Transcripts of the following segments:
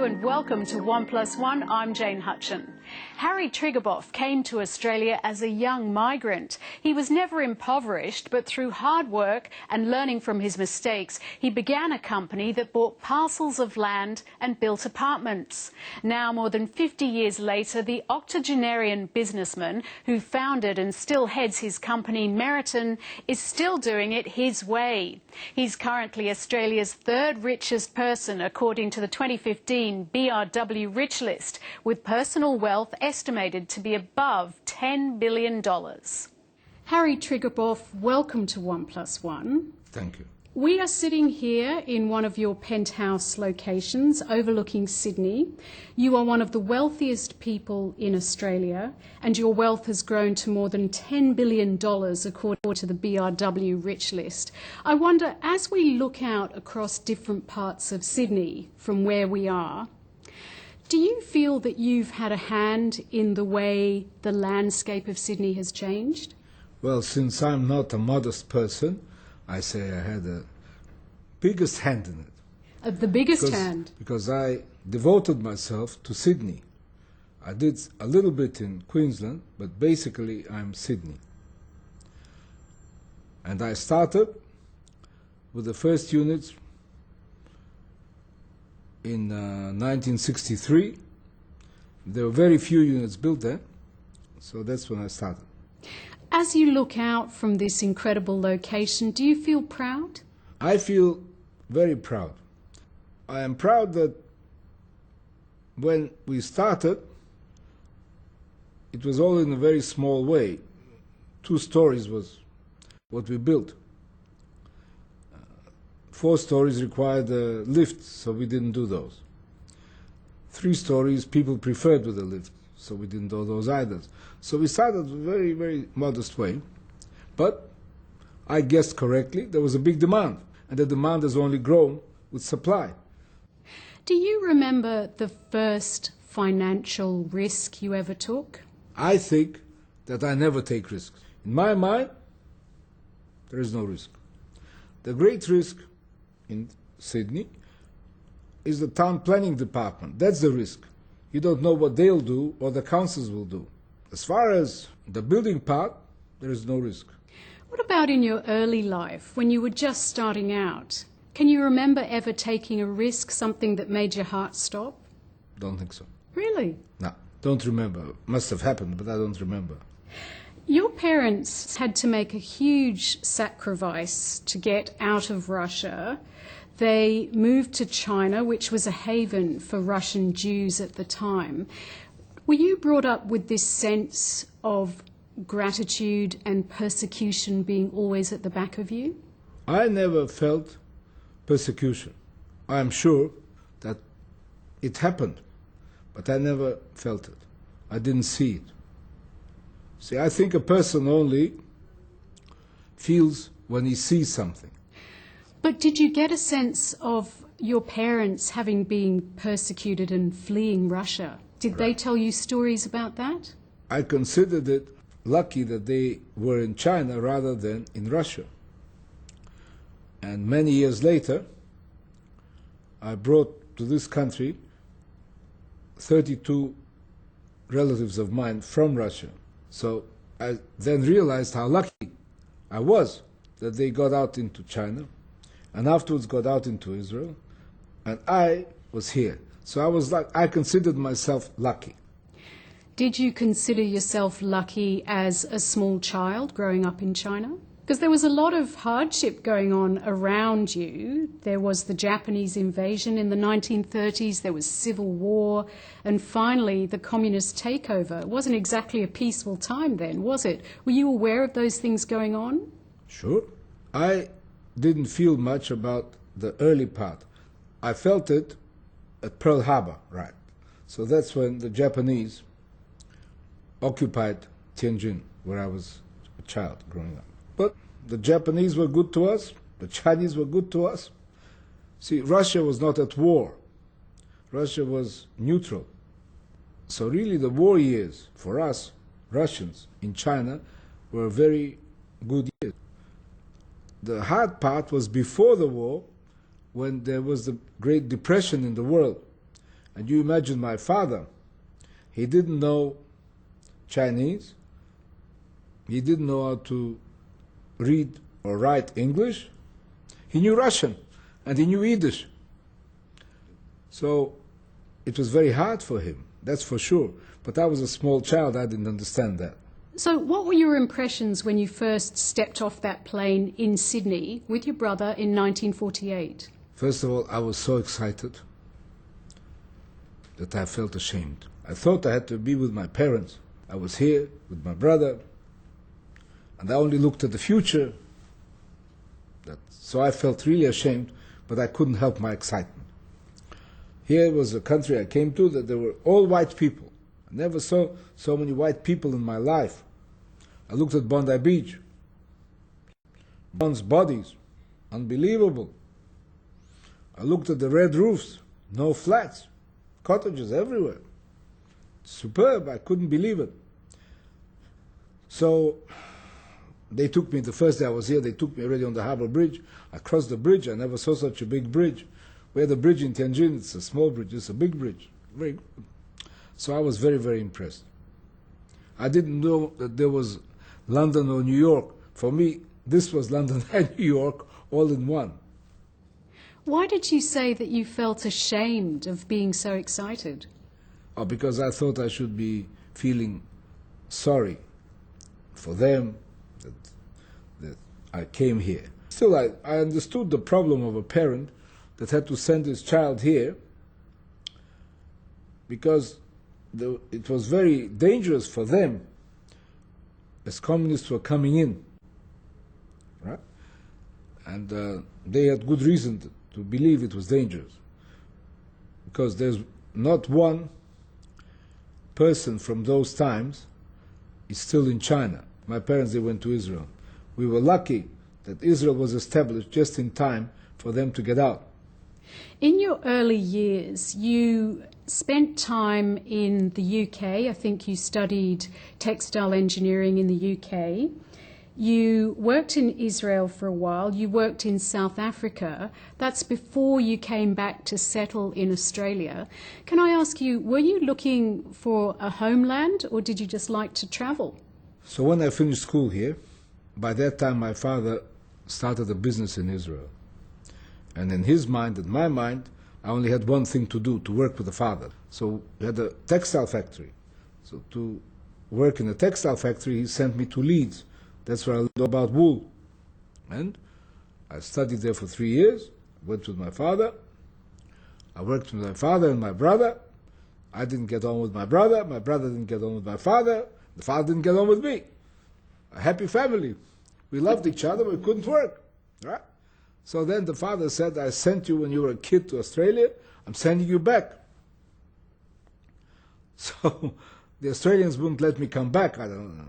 and welcome to 1+1. I'm Jane Hutcheon. Harry Triguboff came to Australia as a young migrant. He was never impoverished, but through hard work and learning from his mistakes, he began a company that bought parcels of land and built apartments. Now, more than 50 years later, the octogenarian businessman who founded and still heads his company Meriton is still doing it his way. He's currently Australia's third richest person, according to the 2015 BRW Rich List, with personal wealth estimated to be above $10 billion. Harry Triguboff, welcome to 1+1. Thank you. We are sitting here in one of your penthouse locations overlooking Sydney. You are one of the wealthiest people in Australia, and your wealth has grown to more than $10 billion according to the BRW Rich List. I wonder, as we look out across different parts of Sydney from where we are, do you feel that you've had a hand in the way the landscape of Sydney has changed? Well, since I'm not a modest person, I say I had the biggest hand in it. The biggest hand? Because I devoted myself to Sydney. I did a little bit in Queensland, but basically I'm Sydney. And I started with the first units in 1963. There were very few units built there, so that's when I started. As you look out from this incredible location, do you feel proud? I feel very proud. I am proud that when we started, it was all in a very small way. 2 stories was what we built. 4 stories required a lift, so we didn't do those. 3 stories people preferred with a lift, so we didn't do those either. So we started in a very, very modest way. But I guessed correctly, there was a big demand, and the demand has only grown with supply. Do you remember the first financial risk you ever took? I think that I never take risks. In my mind, there is no risk. The great risk in Sydney is the town planning department. That's the risk. You don't know what they'll do or the councils will do. As far as the building part, there is no risk. What about in your early life, when you were just starting out? Can you remember ever taking a risk, something that made your heart stop? Don't think so. Really? No, don't remember. Must have happened, but I don't remember. Your parents had to make a huge sacrifice to get out of Russia. They moved to China, which was a haven for Russian Jews at the time. Were you brought up with this sense of gratitude and persecution being always at the back of you? I never felt persecution. I am sure that it happened, but I never felt it. I didn't see it. See, I think a person only feels when he sees something. But did you get a sense of your parents having been persecuted and fleeing Russia? Did they tell you stories about that? I considered it lucky that they were in China rather than in Russia. And many years later, I brought to this country 32 relatives of mine from Russia. So I then realized how lucky I was that they got out into China and afterwards got out into Israel, and I was here. So I considered myself lucky. Did you consider yourself lucky as a small child growing up in China? Because there was a lot of hardship going on around you. There was the Japanese invasion in the 1930s, there was civil war, and finally the communist takeover. It wasn't exactly a peaceful time then, was it? Were you aware of those things going on? Sure. I didn't feel much about the early part. I felt it at Pearl Harbor, right? So that's when the Japanese occupied Tianjin, where I was a child growing up. But the Japanese were good to us, the Chinese were good to us. See, Russia was not at war. Russia was neutral. So really the war years for us, Russians, in China, were very good years. The hard part was before the war, when there was the Great Depression in the world. And you imagine my father, he didn't know Chinese, he didn't know how to read or write English, he knew Russian, and he knew Yiddish. So it was very hard for him, that's for sure. But I was a small child, I didn't understand that. So what were your impressions when you first stepped off that plane in Sydney with your brother in 1948? First of all, I was so excited that I felt ashamed. I thought I had to be with my parents. I was here with my brother, and I only looked at the future. So I felt really ashamed, but I couldn't help my excitement. Here was a country I came to that there were all white people. I never saw so many white people in my life. I looked at Bondi Beach. Bronze bodies, unbelievable. I looked at the red roofs, no flats, cottages everywhere. Superb, I couldn't believe it. So they took me, the first day I was here, they took me already on the Harbour Bridge. I crossed the bridge, I never saw such a big bridge. We had a bridge in Tianjin, it's a small bridge, it's a big bridge. Very good. So I was very, very impressed. I didn't know that there was London or New York. For me, this was London and New York all in one. Why did you say that you felt ashamed of being so excited? Oh, because I thought I should be feeling sorry for them that I came here. Still, I understood the problem of a parent that had to send his child here because it was very dangerous for them as communists were coming in, right? And they had good reason to believe it was dangerous because there's not one person from those times is still in China. My parents, they went to Israel. We were lucky that Israel was established just in time for them to get out. In your early years, you spent time in the UK. I think you studied textile engineering in the UK. You worked in Israel for a while. You worked in South Africa. That's before you came back to settle in Australia. Can I ask you, were you looking for a homeland or did you just like to travel? So when I finished school here, by that time my father started a business in Israel. And in his mind and my mind, I only had one thing to do, to work with the father. So we had a textile factory. So to work in a textile factory, he sent me to Leeds. That's where I learned about wool. And I studied there for 3 years, went with my father. I worked with my father and my brother. I didn't get on with my brother didn't get on with my father, the father didn't get on with me. A happy family. We loved each other, but we couldn't work. Right? So then the father said, I sent you when you were a kid to Australia, I'm sending you back. So the Australians wouldn't let me come back. I don't know.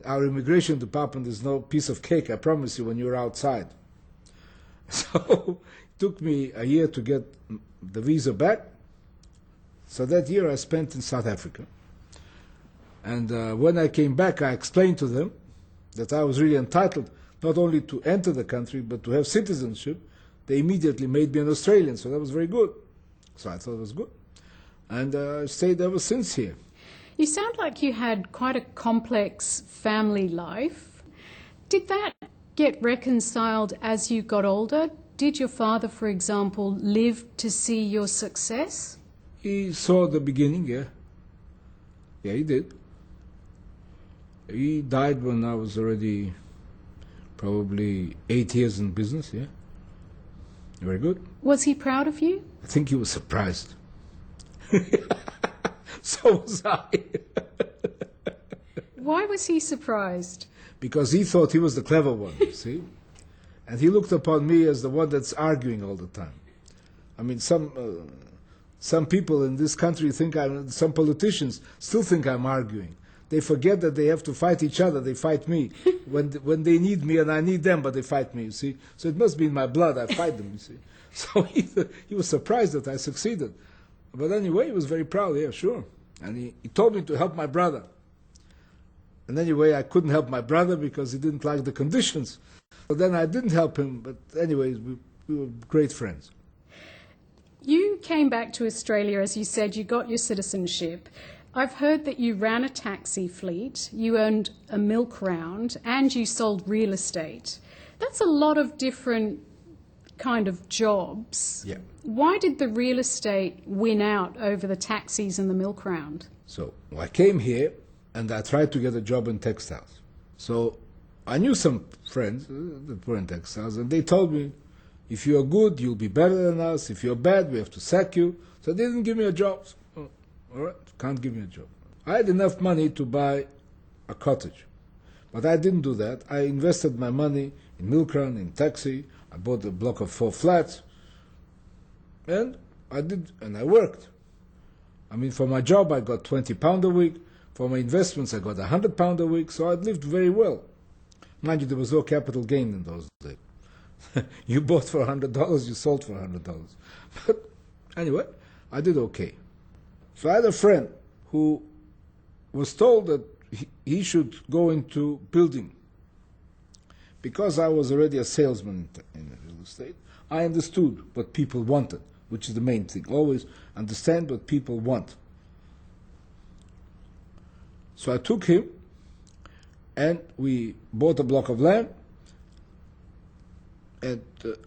Our immigration department is no piece of cake, I promise you, when you're outside. So it took me a year to get the visa back. So that year I spent in South Africa. And when I came back, I explained to them that I was really entitled not only to enter the country, but to have citizenship. They immediately made me an Australian, so that was very good. So I thought it was good. And I stayed ever since here. You sound like you had quite a complex family life. Did that get reconciled as you got older? Did your father, for example, live to see your success? He saw the beginning, yeah. Yeah, he did. He died when I was already probably 8 years in business, yeah. Very good. Was he proud of you? I think he was surprised. So was I. Why was he surprised? Because he thought he was the clever one, you see. And he looked upon me as the one that's arguing all the time. I mean, some people in this country think some politicians still think I'm arguing. They forget that they have to fight each other. They fight me when they need me and I need them, but they fight me, you see. So it must be in my blood. I fight them, you see. So he was surprised that I succeeded. But anyway, he was very proud, yeah, sure. And he told me to help my brother. And anyway, I couldn't help my brother because he didn't like the conditions. So then I didn't help him, but anyways, we were great friends. You came back to Australia, as you said, you got your citizenship. I've heard that you ran a taxi fleet, you owned a milk round, and you sold real estate. That's a lot of different kind of jobs. Yeah. Why did the real estate win out over the taxis and the milk round? So I came here and I tried to get a job in textiles. So I knew some friends that were in textiles, and they told me, if you're good, you'll be better than us. If you're bad, we have to sack you. So they didn't give me a job. So, all right, can't give me a job. I had enough money to buy a cottage, but I didn't do that. I invested my money in milk run, in taxi. I bought a block of 4 flats, and I worked. I mean, for my job, I got £20 a week. For my investments, I got £100 a week. So I lived very well. Mind you, there was no capital gain in those days. You bought for $100, you sold for $100. But anyway, I did okay. So I had a friend who was told that he should go into building. Because I was already a salesman in real estate, I understood what people wanted, which is the main thing. Always understand what people want. So I took him, and we bought a block of land, and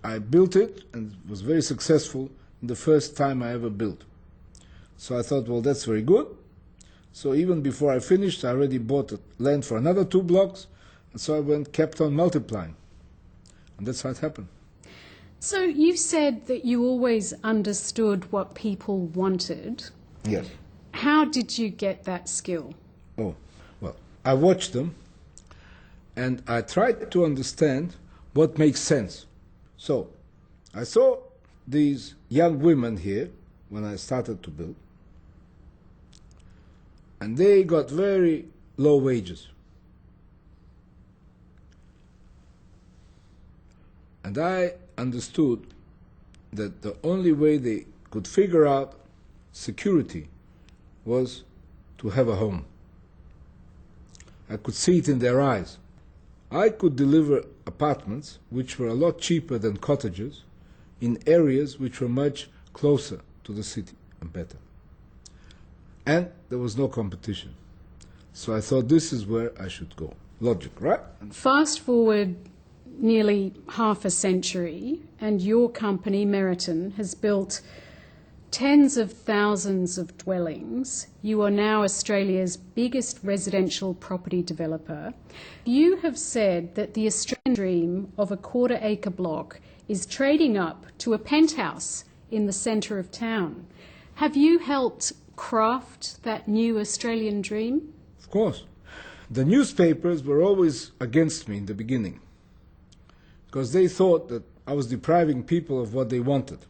I built it, and it was very successful in the first time I ever built. So I thought, well, that's very good. So even before I finished, I already bought land for another 2 blocks, and so I kept on multiplying. And that's how it happened. So you said that you always understood what people wanted. Yes. How did you get that skill? Oh, well, I watched them, and I tried to understand what makes sense. So I saw these young women here when I started to build, and they got very low wages. And I understood that the only way they could figure out security was to have a home. I could see it in their eyes. I could deliver apartments which were a lot cheaper than cottages in areas which were much closer to the city and better. And there was no competition. So I thought this is where I should go. Logic, right? Fast forward nearly half a century, and your company, Meriton, has built tens of thousands of dwellings. You are now Australia's biggest residential property developer. You have said that the Australian dream of a quarter-acre block is trading up to a penthouse in the centre of town. Have you helped craft that new Australian dream? Of course. The newspapers were always against me in the beginning, because they thought that I was depriving people of what they wanted.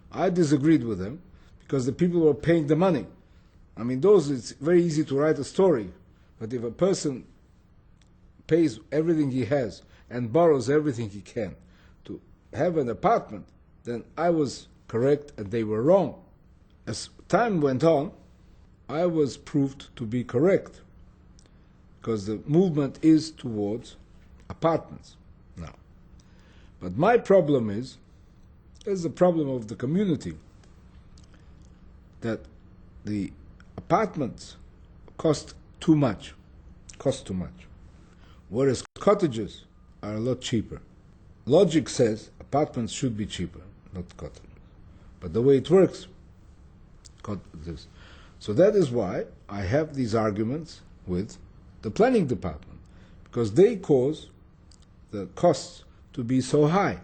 I disagreed with them because the people were paying the money. I mean, it's very easy to write a story, but if a person pays everything he has and borrows everything he can to have an apartment, then I was correct and they were wrong. As time went on, I was proved to be correct, because the movement is towards apartments now. But my problem is the problem of the community, that the apartments cost too much, whereas cottages are a lot cheaper. Logic says apartments should be cheaper, not cottages. But the way it works, cottages. So that is why I have these arguments with the planning department, because they cause the costs to be so high.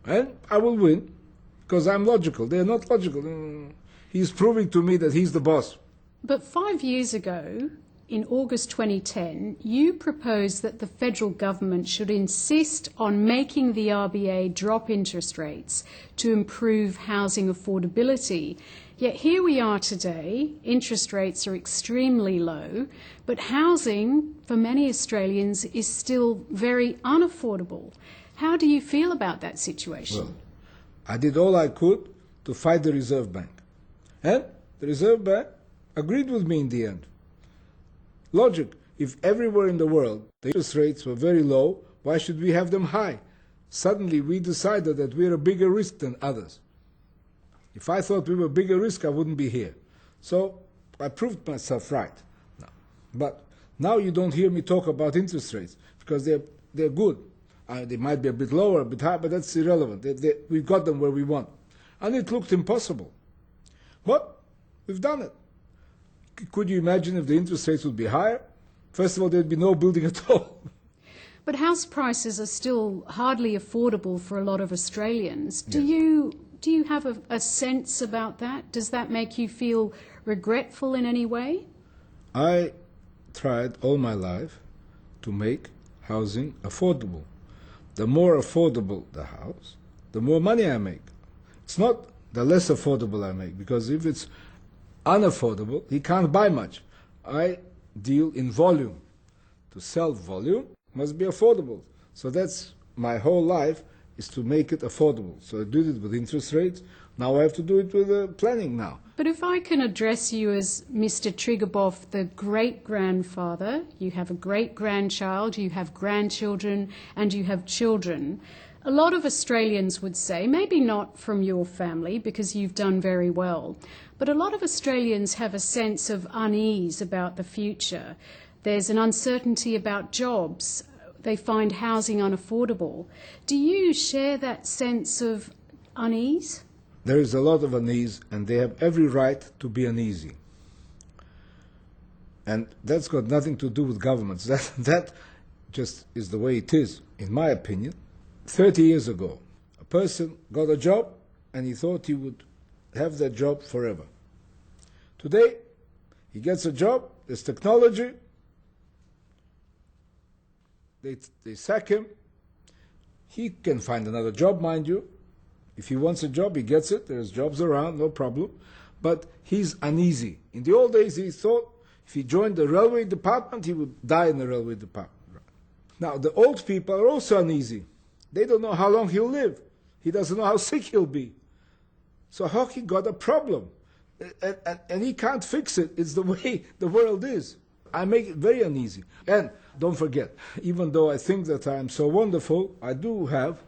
And I will win, because I'm logical. They're not logical. He's proving to me that he's the boss. But 5 years ago, in August 2010, you proposed that the federal government should insist on making the RBA drop interest rates to improve housing affordability. Yet here we are today, interest rates are extremely low, but housing for many Australians is still very unaffordable. How do you feel about that situation? Well, I did all I could to fight the Reserve Bank. And the Reserve Bank agreed with me in the end. Logic, if everywhere in the world the interest rates were very low, why should we have them high? suddenly we decided that we're a bigger risk than others. If I thought we were a bigger risk, I wouldn't be here. So I proved myself right. But now you don't hear me talk about interest rates because they're good. They might be a bit lower, a bit higher, but that's irrelevant. We've got them where we want. And it looked impossible. But we've done it. Could you imagine if the interest rates would be higher? First of all, there'd be no building at all. But house prices are still hardly affordable for a lot of Australians. Yes. Do you have a sense about that? Does that make you feel regretful in any way? I tried all my life to make housing affordable. The more affordable the house, the more money I make. It's not the less affordable I make, because if it's unaffordable, he can't buy much. I deal in volume. To sell volume must be affordable. So that's my whole life, is to make it affordable. So I did it with interest rates. Now I have to do it with planning now. But if I can address you as Mr. Triguboff, the great-grandfather, you have a great-grandchild, you have grandchildren, and you have children, a lot of Australians would say, maybe not from your family because you've done very well, but a lot of Australians have a sense of unease about the future. There's an uncertainty about jobs. They find housing unaffordable. Do you share that sense of unease? There is a lot of unease, and they have every right to be uneasy. And that's got nothing to do with governments. That just is the way it is, in my opinion. 30 years ago, a person got a job, and he thought he would have that job forever. Today, he gets a job, there's technology, they sack him. He can find another job, mind you. If he wants a job, he gets it. There's jobs around, no problem. But he's uneasy. In the old days, he thought if he joined the railway department, he would die in the railway department. Now, the old people are also uneasy. They don't know how long he'll live. He doesn't know how sick he'll be. So how he got a problem? And he can't fix it. It's the way the world is. I make it very uneasy. And don't forget, even though I think that I'm so wonderful, I do have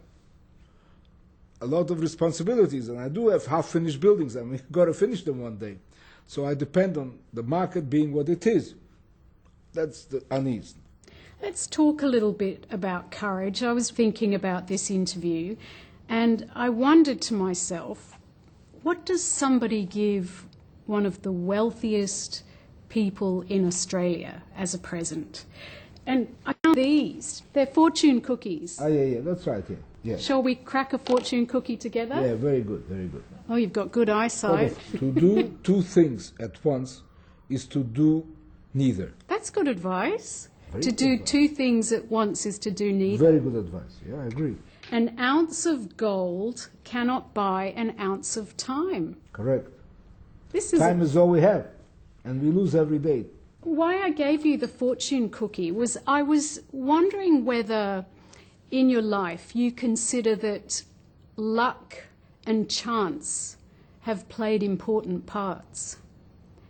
a lot of responsibilities, and I do have half-finished buildings, and we've got to finish them one day. So I depend on the market being what it is. That's the unease. Let's talk a little bit about courage. I was thinking about this interview, and I wondered to myself, what does somebody give one of the wealthiest people in Australia as a present? And I found these. They're fortune cookies. Yeah, that's right, yeah. Shall we crack a fortune cookie together? Yeah, very good, very good. Oh, you've got good eyesight. To do two things at once is to do neither. That's good advice. Very To good do advice. two things at once is to do neither. Very good advice, yeah, I agree. An ounce of gold cannot buy an ounce of time. Correct. This is Time is all we have, and we lose every day. why I gave you the fortune cookie was I was wondering whether in your life you consider that luck and chance have played important parts.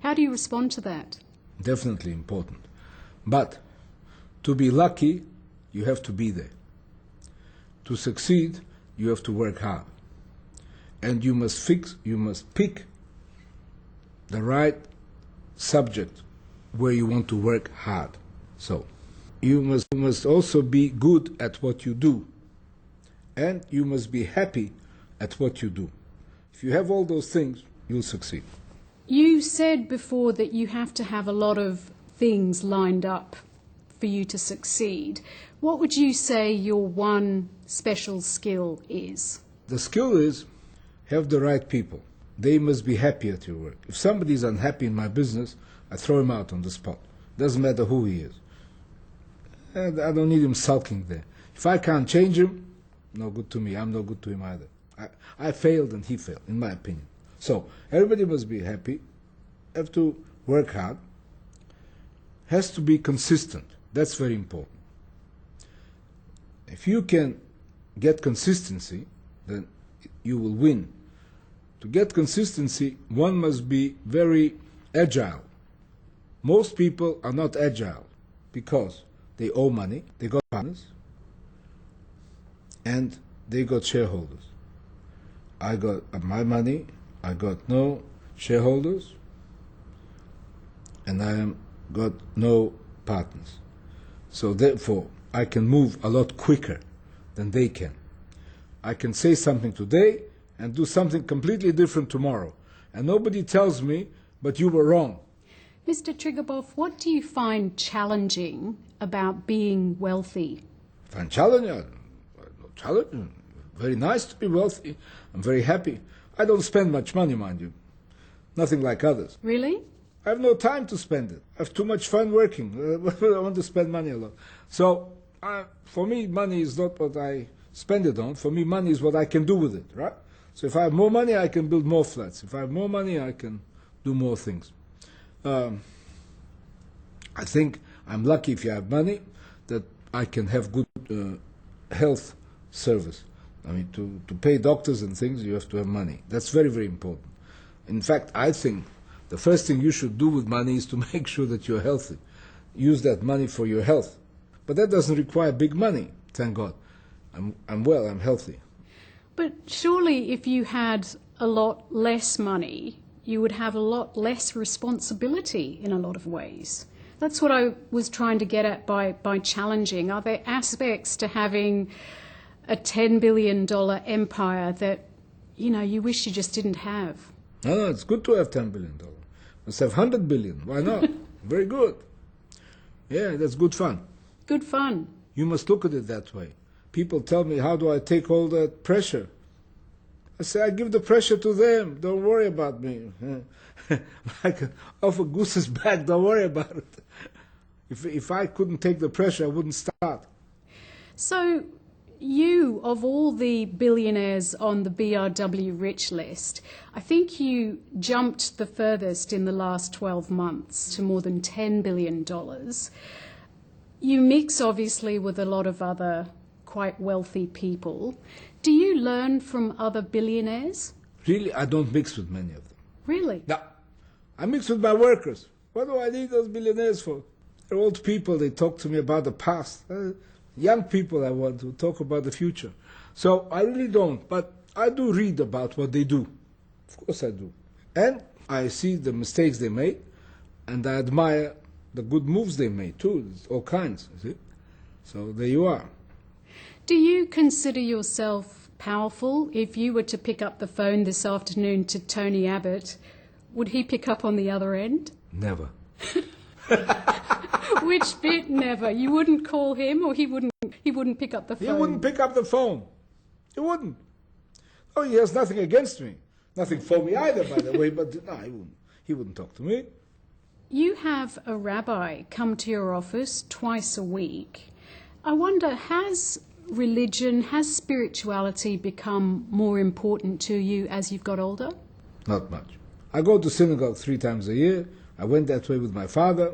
How do you respond to that? Definitely important. But to be lucky, you have to be there. To succeed, you have to work hard. And you must pick the right subject where you want to work hard. So you must also be good at what you do. And you must be happy at what you do. If you have all those things, you'll succeed. You said before that you have to have a lot of things lined up for you to succeed. What would you say your one special skill is? The skill is have the right people. They must be happy at your work. If somebody is unhappy in my business, I throw him out on the spot. Doesn't matter who he is. And I don't need him sulking there. If I can't change him, no good to me. I'm no good to him either. I failed and he failed, in my opinion. So everybody must be happy, have to work hard, has to be consistent. That's very important. If you can get consistency, then you will win. To get consistency, one must be very agile. Most people are not agile because they owe money, they got partners, and they got shareholders. I got my money, I got no shareholders, and I got no partners. So therefore, I can move a lot quicker than they can. I can say something today and do something completely different tomorrow. And nobody tells me, but you were wrong. Mr. Triguboff, what do you find challenging about being wealthy? Find challenging. Very nice to be wealthy. I'm very happy. I don't spend much money, mind you. Nothing like others. Really? I have no time to spend it. I have too much fun working. I want to spend money a lot. So, for me, money is not what I spend it on. For me, money is what I can do with it, right? So if I have more money, I can build more flats. If I have more money, I can do more things. I think I'm lucky if you have money that I can have good health service. I mean, to pay doctors and things, you have to have money. That's very, very important. In fact, I think the first thing you should do with money is to make sure that you're healthy. Use that money for your health. But that doesn't require big money, thank God. I'm well, I'm healthy. But surely if you had a lot less money, you would have a lot less responsibility in a lot of ways. That's what I was trying to get at by challenging. Are there aspects to having a $10 billion empire that, you wish you just didn't have? No, it's good to have $10 billion. Let's have 100 billion. Why not? Very good. Yeah, that's good fun. Good fun. You must look at it that way. People tell me, how do I take all that pressure? I say, I give the pressure to them. Don't worry about me. Like off a goose's back, don't worry about it. If I couldn't take the pressure, I wouldn't start. So you, of all the billionaires on the BRW rich list, I think you jumped the furthest in the last 12 months to more than $10 billion. You mix, obviously, with a lot of other quite wealthy people. Do you learn from other billionaires? Really, I don't mix with many of them. Really? No, I mix with my workers. What do I need those billionaires for? They're old people, they talk to me about the past. Young people I want to talk about the future. So I really don't, but I do read about what they do. Of course I do. And I see the mistakes they made, and I admire the good moves they made too. There's all kinds, you see? So there you are. Do you consider yourself powerful? If you were to pick up the phone this afternoon to Tony Abbott, would he pick up on the other end? Never. Which bit never? You wouldn't call him, or he wouldn't pick up the phone? He wouldn't pick up the phone. He wouldn't. Oh, he has nothing against me. Nothing for me either, by the way, but no, he wouldn't talk to me. You have a rabbi come to your office twice a week. I wonder, has religion, has spirituality become more important to you as you've got older? Not much. I go to synagogue 3 times a year. I went that way with my father.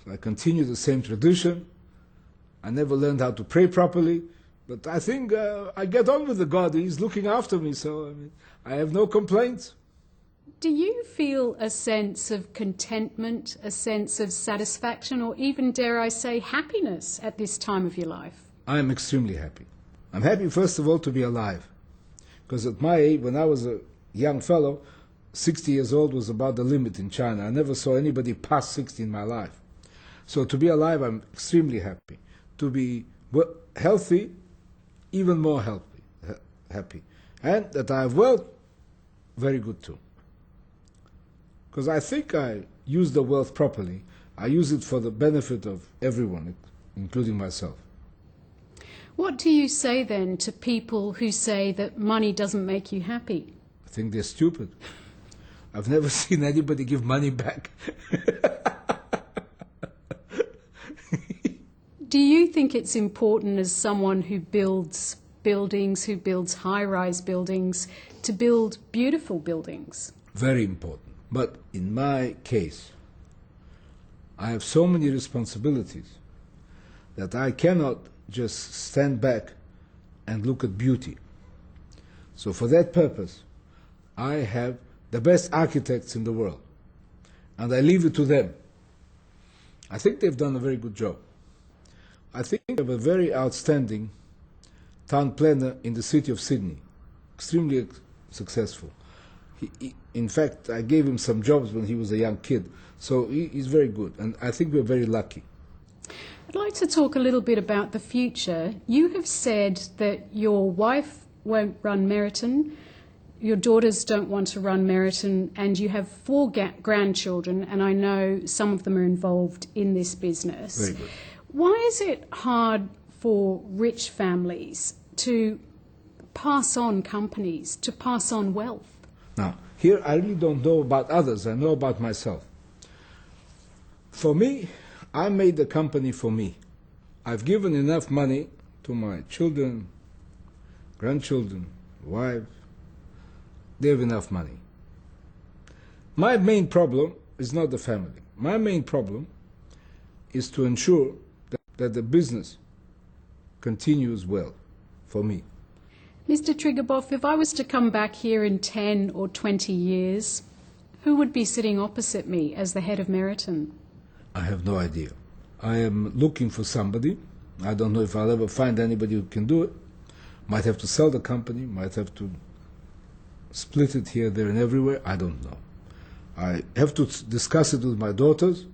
So I continue the same tradition. I never learned how to pray properly. But I think I get on with the God. He's looking after me, so I have no complaints. Do you feel a sense of contentment, a sense of satisfaction, or even, dare I say, happiness at this time of your life? I am extremely happy. I'm happy, first of all, to be alive. Because at my age, when I was a young fellow, 60 years old was about the limit in China. I never saw anybody past 60 in my life. So to be alive, I'm extremely happy. To be healthy, even more happy. And that I have wealth, very good too. Because I think I use the wealth properly. I use it for the benefit of everyone, including myself. What do you say then to people who say that money doesn't make you happy? I think they're stupid. I've never seen anybody give money back. Do you think it's important, as someone who builds buildings, who builds high-rise buildings, to build beautiful buildings? Very important. But in my case, I have so many responsibilities that I cannot just stand back and look at beauty. So for that purpose, I have the best architects in the world, and I leave it to them. I think they've done a very good job. I think they have a very outstanding town planner in the city of Sydney, extremely successful. In fact, I gave him some jobs when he was a young kid, so he's very good, and I think we're very lucky. I'd like to talk a little bit about the future. You have said that your wife won't run Meriton, your daughters don't want to run Meriton, and you have 4 grandchildren, and I know some of them are involved in this business. Very good. Why is it hard for rich families to pass on companies, to pass on wealth? Now, here I really don't know about others, I know about myself. For me, I made the company for me. I've given enough money to my children, grandchildren, wife. They have enough money. My main problem is not the family. My main problem is to ensure that the business continues well for me. Mr. Triguboff, if I was to come back here in 10 or 20 years, who would be sitting opposite me as the head of Meriton? I have no idea. I am looking for somebody. I don't know if I'll ever find anybody who can do it. Might have to sell the company, might have to split it here, there, and everywhere. I don't know. I have to discuss it with my daughters,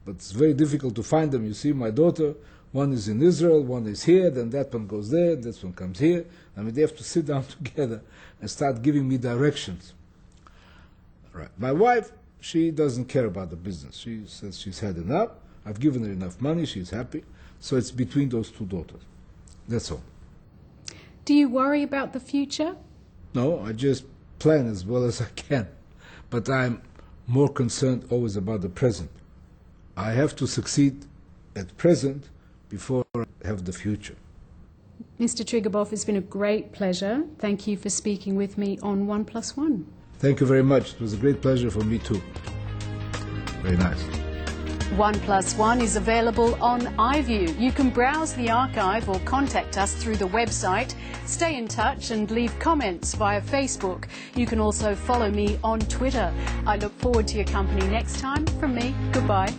but it's very difficult to find them. You see, my daughter, one is in Israel, one is here, then that one goes there, this one comes here. I mean, they have to sit down together and start giving me directions. Right. My wife, she doesn't care about the business. She says she's had enough. I've given her enough money. She's happy. So it's between those 2 daughters. That's all. Do you worry about the future? No, I just plan as well as I can. But I'm more concerned always about the present. I have to succeed at present before I have the future. Mr. Triguboff, it's been a great pleasure. Thank you for speaking with me on 1+1. Thank you very much. It was a great pleasure for me too. Very nice. 1+1 is available on iView. You can browse the archive or contact us through the website. Stay in touch and leave comments via Facebook. You can also follow me on Twitter. I look forward to your company next time. From me, goodbye.